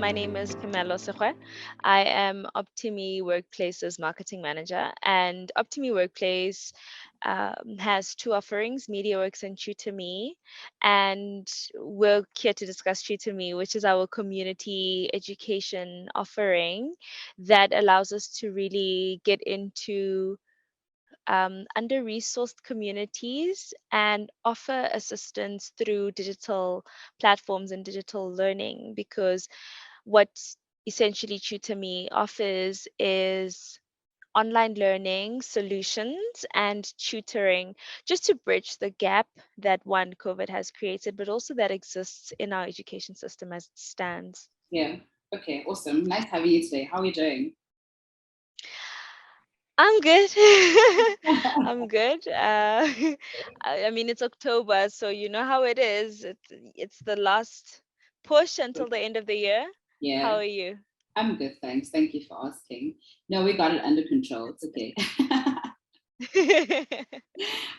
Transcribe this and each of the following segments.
My name is Pamela Sekwe. I am Optimi Workplace's marketing manager, and Optimi Workplace has two offerings, MediaWorks and Tutor Me. And we're here to discuss Tutor Me, which is our community education offering that allows us to really get into under-resourced communities and offer assistance through digital platforms and digital learning, because what essentially Tutor Me offers is online learning solutions and tutoring, just to bridge the gap that one COVID has created, but also that exists in our education system as it stands. Yeah. Okay, awesome. Nice having you today. How are you doing? I'm good. I'm good. I mean, it's October, so you know how it is. It's the last push until the end of the year. How Yeah, are you? I'm good, thanks. Thank you for asking. No, we got it under control. It's okay.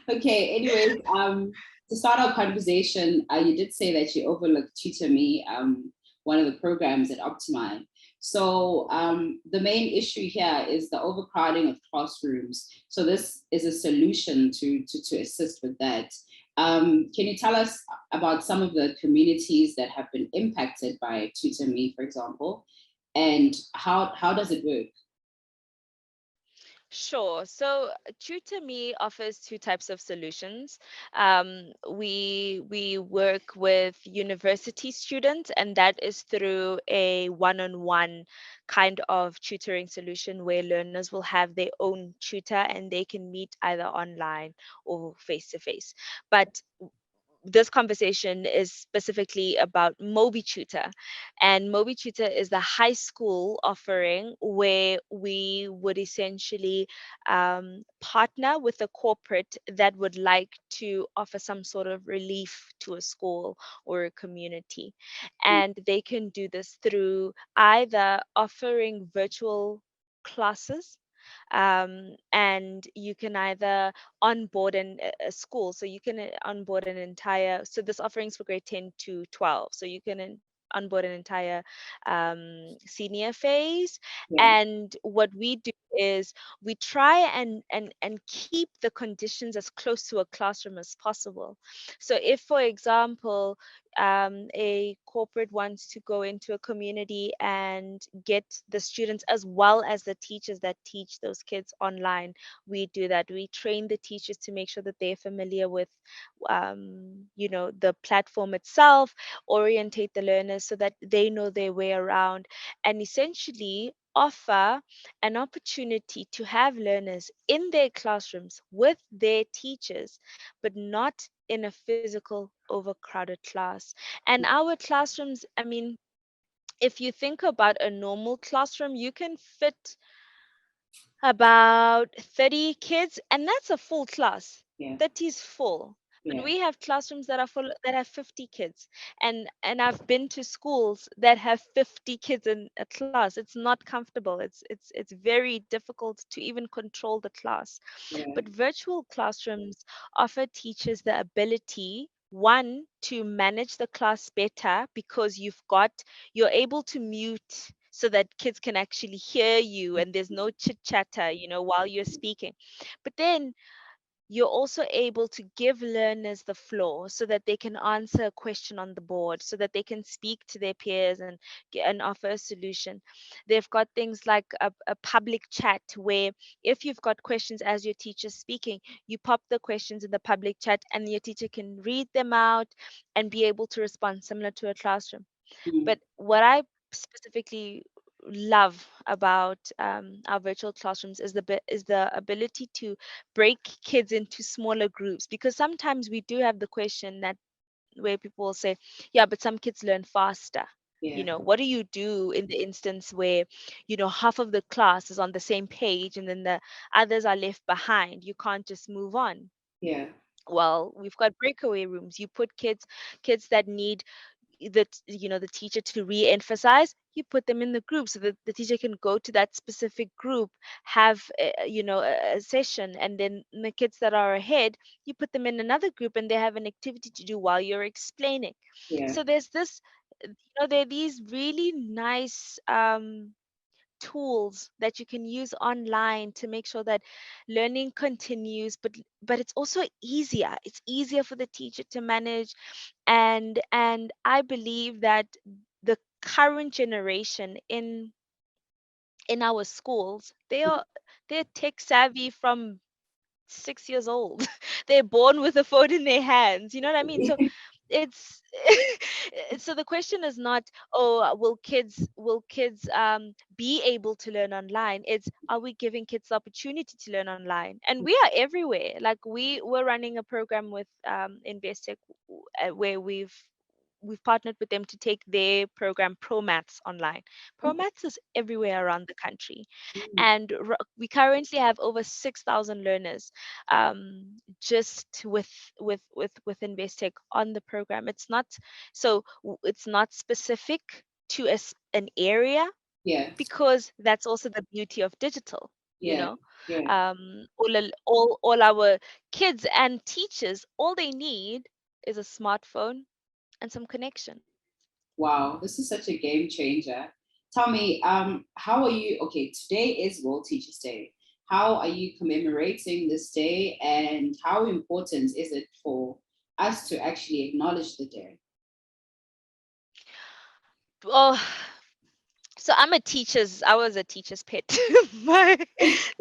Okay, anyways, to start our conversation, you did say that you overlooked Tutor Me, one of the programs at Optimi. So the main issue here is the overcrowding of classrooms. So this is a solution to assist with that. Can you tell us about some of the communities that have been impacted by Tutor Me, for example, and how does it work? Sure. So Tutor Me offers two types of solutions. We work with university students, and that is through a one-on-one kind of tutoring solution where learners will have their own tutor and they can meet either online or face to face. But this conversation is specifically about Mobi Tutor. And Mobi Tutor is the high school offering where we would essentially partner with a corporate that would like to offer some sort of relief to a school or a community. And they can do this through either offering virtual classes, and you can either onboard a school. So you can onboard an entire, so this offerings for grade 10 to 12. So you can onboard an entire senior phase. Yeah. And what we do is we try and keep the conditions as close to a classroom as possible. So if, for example, a corporate wants to go into a community and get the students as well as the teachers that teach those kids online, we do that. We train the teachers to make sure that they're familiar with, the platform itself, orientate the learners so that they know their way around, and essentially offer an opportunity to have learners in their classrooms with their teachers, but not in a physical overcrowded class. And our classrooms, I mean, if you think about a normal classroom, you can fit about 30 kids, and that's a full class. Yeah. 30 is full. But Yeah. we have classrooms that are full, that have 50 kids. And I've been to schools that have 50 kids in a class. It's not comfortable. It's very difficult to even control the class. Yeah. But virtual classrooms offer teachers the ability, one, to manage the class better, because you're able to mute so that kids can actually hear you and there's no chit chatter, while you're speaking. But then you're also able to give learners the floor so that they can answer a question on the board, so that they can speak to their peers and offer a solution. They've got things like a public chat where, if you've got questions as your teacher's speaking, you pop the questions in the public chat and your teacher can read them out and be able to respond, similar to a classroom. Mm. But what I specifically love about our virtual classrooms is the ability to break kids into smaller groups, because sometimes we do have the question that, where people will say, yeah, but some kids learn faster. Yeah. What do you do in the instance where, half of the class is on the same page and then the others are left behind? You can't just move on. Yeah. Well, we've got breakaway rooms. You put kids that need the teacher to re-emphasize. You put them in the group so that the teacher can go to that specific group, have a session, and then the kids that are ahead, you put them in another group and they have an activity to do while you're explaining. Yeah. So there's this there are these really nice tools that you can use online to make sure that learning continues, but it's also easier. It's easier for the teacher to manage, and I believe that the current generation in our schools, they're tech savvy from 6 years old. They're born with a phone in their hands. You know what I mean? So it's so the question is not, oh, will kids be able to learn online? It's, are we giving kids the opportunity to learn online? And we are everywhere. Like, we're running a program with Investec, where we've partnered with them to take their program ProMaths online. Okay. ProMaths is everywhere around the country, Mm. and we currently have over 6,000 learners, just with Investec on the program. It's not, it's not specific to an area, Yeah, because that's also the beauty of digital. you yeah, know yeah. all our kids and teachers, all they need is a smartphone and some connection. Wow, this is such a game changer. Tell me, how are you? Okay, today is World Teachers Day. How are you commemorating this day, and how important is it for us to actually acknowledge the day? Oh, so I was a teacher's pet my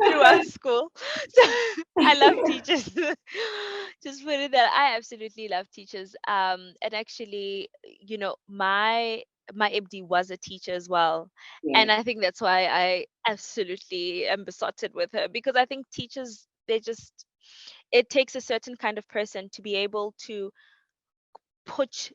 throughout school. So I love teachers. Just put it that I absolutely love teachers. And actually, my MD was a teacher as well. Yeah. And I think that's why I absolutely am besotted with her, because I think teachers, it takes a certain kind of person to be able to put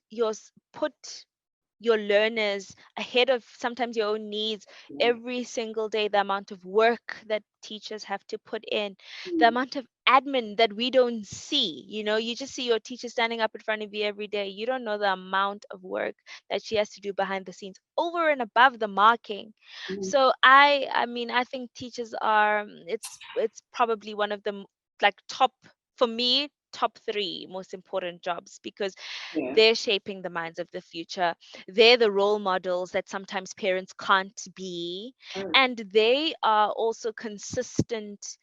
your learners ahead of sometimes your own needs. Yeah. Every single day, the amount of work that teachers have to put in, the Mm, amount of admin that we don't see. You just see your teacher standing up in front of you every day. You don't know the amount of work that she has to do behind the scenes, over and above the marking. mm, So I mean, I think teachers are, it's probably one of the like top, for me, top three most important jobs, because yeah. they're shaping the minds of the future. They're the role models that sometimes parents can't be. Oh, And they are also consistent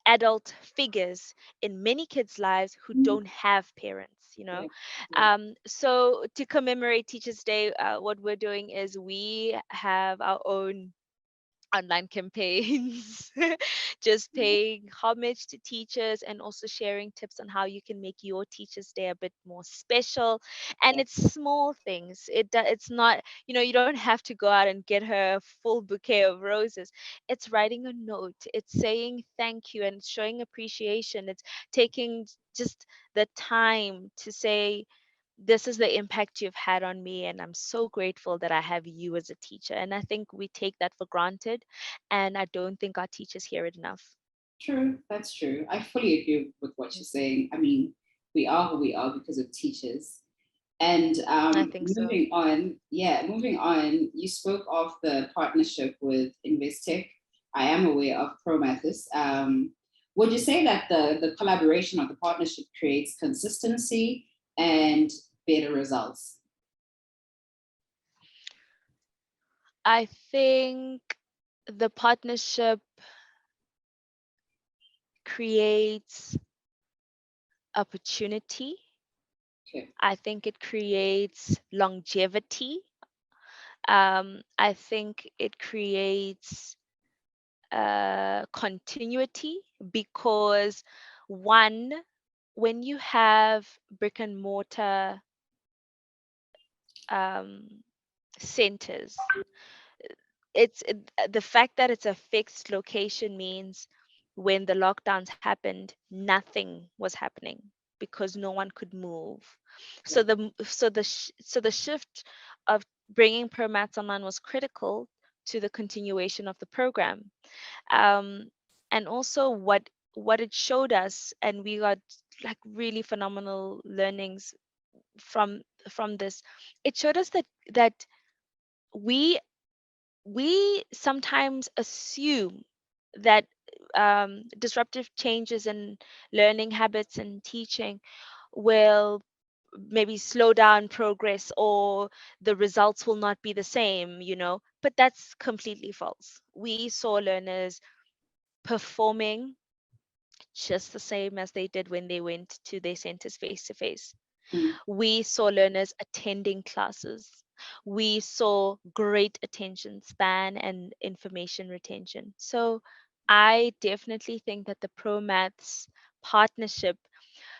adult figures in many kids' lives who mm, don't have parents. yeah. Yeah. So to commemorate Teachers' Day, what we're doing is we have our own online campaigns, just paying homage to teachers and also sharing tips on how you can make your Teachers' Day a bit more special. And Yeah. it's small things. It's not, you don't have to go out and get her a full bouquet of roses. It's writing a note. It's saying thank you and showing appreciation. It's taking just the time to say, this is the impact you've had on me, and I'm so grateful that I have you as a teacher. And I think we take that for granted, and I don't think our teachers hear it enough. True. That's true. I fully agree with what you're saying. I mean, we are who we are because of teachers. And I think so. moving on, you spoke of the partnership with Investec. I am aware of ProMathis. Would you say that the collaboration or the partnership creates consistency and better results? I think the partnership creates opportunity. Okay. I think it creates longevity. I think it creates continuity, because one, when you have brick and mortar um, centers, the fact that it's a fixed location means when the lockdowns happened, nothing was happening because no one could move. Yeah. So the shift of bringing permats online was critical to the continuation of the program. um, and also what it showed us, and we got like really phenomenal learnings from this. It showed us that we we sometimes assume that disruptive changes in learning habits and teaching will maybe slow down progress, or the results will not be the same, but that's completely false. We saw learners performing just the same as they did when they went to their centers face to face. Mm. We saw learners attending classes. We saw great attention span and information retention. So I definitely think that the ProMaths partnership,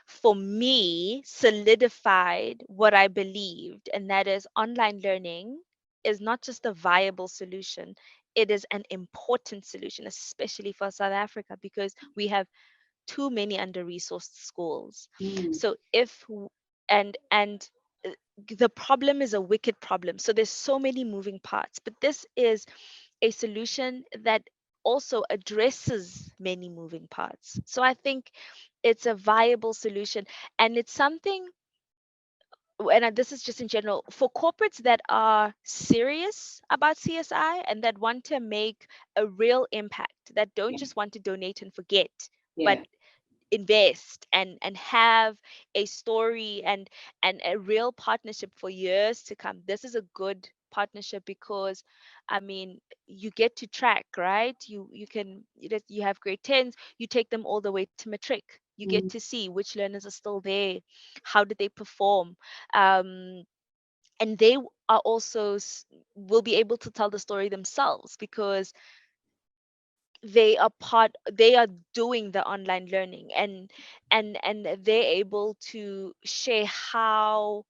for me, solidified what I believed, and that is online learning is not just a viable solution, it is an important solution, especially for South Africa, because we have too many under-resourced schools. Mm. So and uh, the problem is a wicked problem. So there's so many moving parts, but this is a solution that also addresses many moving parts. So I think it's a viable solution, and it's something, this is just in general, for corporates that are serious about CSI and that want to make a real impact, that don't Yeah. just want to donate and forget, but Yeah. invest and have a story and a real partnership for years to come. This is a good partnership because, I mean, you get to track, right? You have grade 10s, you take them all the way to matric. You get Mm. to see which learners are still there, how did they perform, um, and are also will be able to tell the story themselves because they are doing the online learning, and they're able to share how,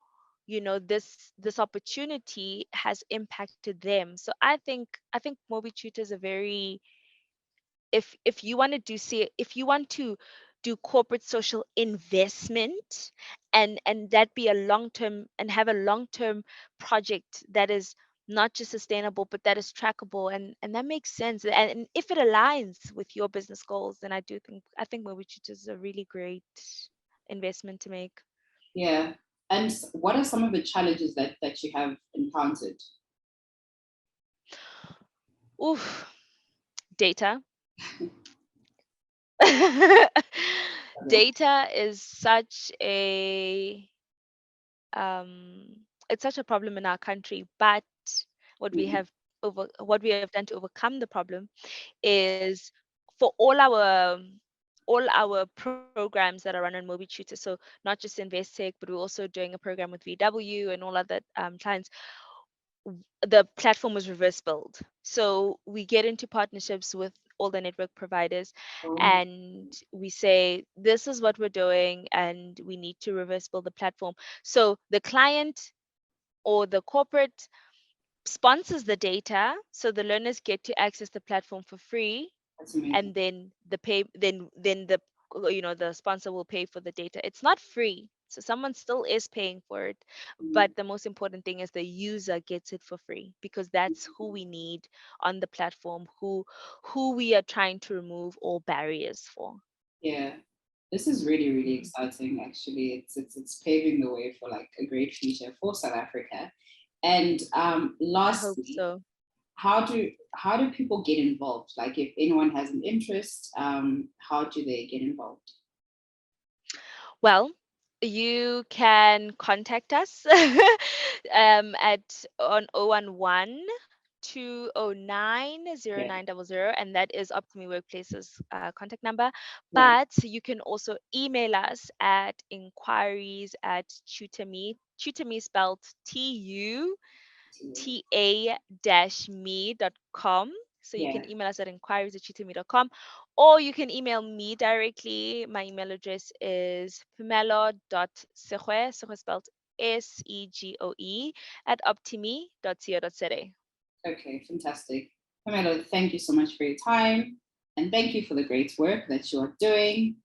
this opportunity has impacted them. So I think Mobi Tutor is a very, if you want to if you want to do corporate social investment, and that be a long term, and have a long term project that is not just sustainable but that is trackable, and that makes sense, and if it aligns with your business goals, then I think Mobile Tutor is a really great investment to make. Yeah. And what are some of the challenges that you have encountered? Oof, data. Data is such a it's such a problem in our country, but what we Mm. have what we have done to overcome the problem is, for all our programs that are run on Mobi Tutor, so not just InvestTech, but we're also doing a program with VW and all other clients. The platform was reverse built. So we get into partnerships with all the network providers, Oh, and we say, this is what we're doing, and we need to reverse build the platform. So the client or the corporate sponsors the data, so the learners get to access the platform for free, that's amazing. and then the sponsor will pay for the data. It's not free, so someone still is paying for it, Mm. but the most important thing is the user gets it for free, because that's who we need on the platform, who we are trying to remove all barriers for. Yeah. This is really, really Mhm. exciting. Actually, it's paving the way for like a great future for South Africa. And I hope lastly, so. how do people get involved? Like, if anyone has an interest, how do they get involved? Well, you can contact us at on 011 209 Yeah. 0900, and that is Optimi Workplace's contact number. Yeah. But you can also email us at inquiries at tutorme spelled tuta-me.com. So you Yeah. can email us at inquiries@tutorme.com, or you can email me directly. My email address is pamelo.segoe, Segoe spelled Segoe, at optimi.co.za. Okay, fantastic. Pamela, thank you so much for your time. And thank you for the great work that you are doing.